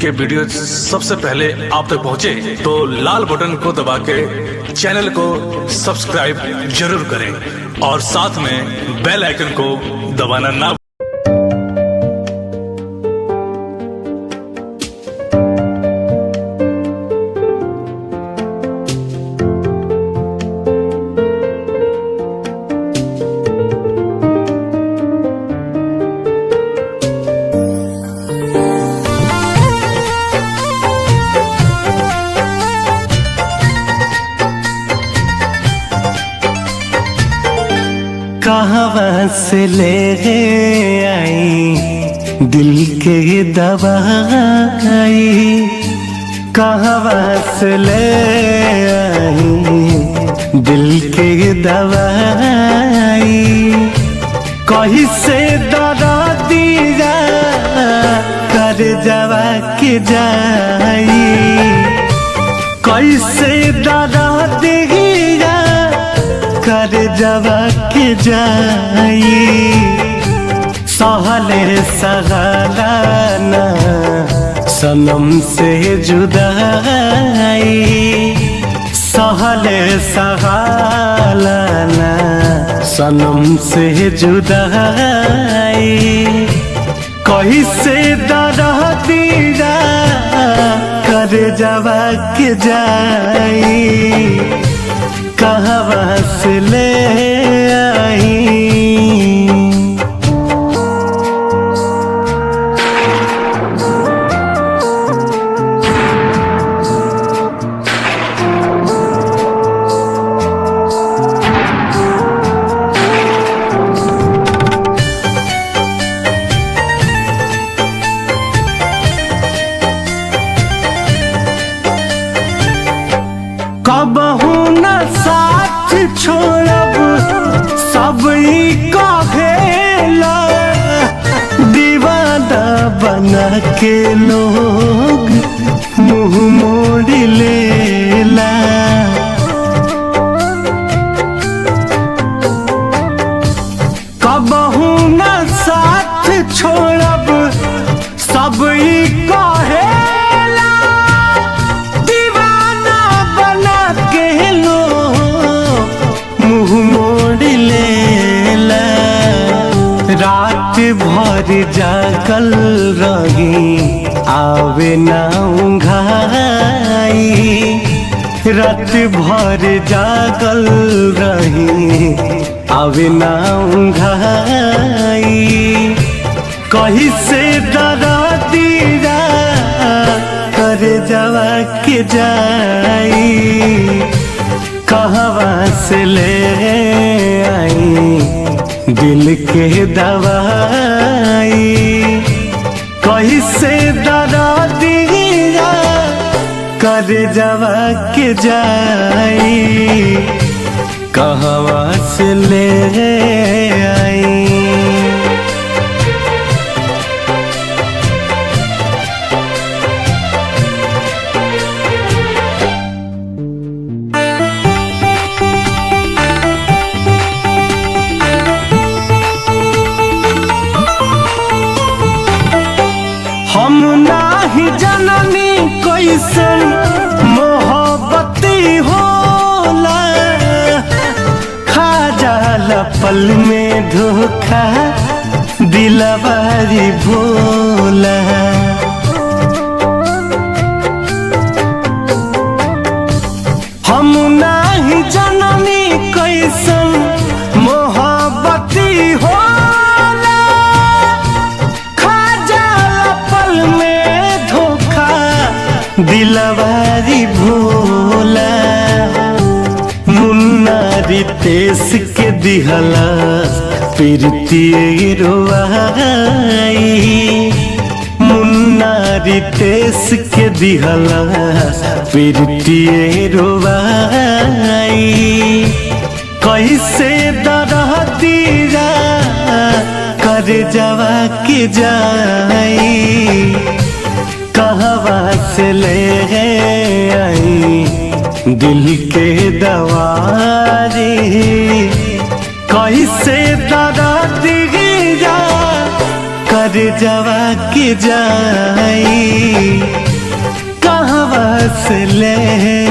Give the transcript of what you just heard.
के वीडियो सबसे पहले आप तक पहुंचे तो लाल बटन को दबा के चैनल को सब्सक्राइब जरूर करें और साथ में बेल आइकन को दबाना ना। कहाँ से ले आई दिल के दवाई, कहाँ से ले आई दिल के दवाई, कहीं से दरा दिया कर जवा के जाई, कैसे दरा दिया कर जवा के जाई, सहले सहलाना सनम से जुदाई, सहले सहलाना सनम से जुदाई, कहीं से दरा दिया कर जवा के जाई, कहाँ से ले आई। कबहू न साथ छोड़ब सब ही कहेला, दीवाना बना के लोग मुँह मोड़ लेला, कबहू न साथ छोड़ब सब ही कहेला, रात भर जागल रही आवे ना उंघाई, रात भर जागल रही आवे ना उंघाई, कहीं से दरा दिया कर जवा के जाई, कहाँ से ले आई दिल के दवाई, कहीं से दरा दिया कर जवा के जाई, कहाँ से ले आई। हम नाही जननी कैसन मोहब्बती होला, खा जाला पल में धोखा दिलवारी भोला, हम नाही जननी कैसन मोहब्बती होला, दिलवारी भोला, मुन्ना रितेश के दिहला प्रीति रोवाई, मुन्ना रितेश के दिहला प्रीति रोवाई, कैसे दरा दिया कर जवा के जाई, कहाँ से ले आई दिल के दवाई, कैसे दरा दिया कर जवा के जाई। ले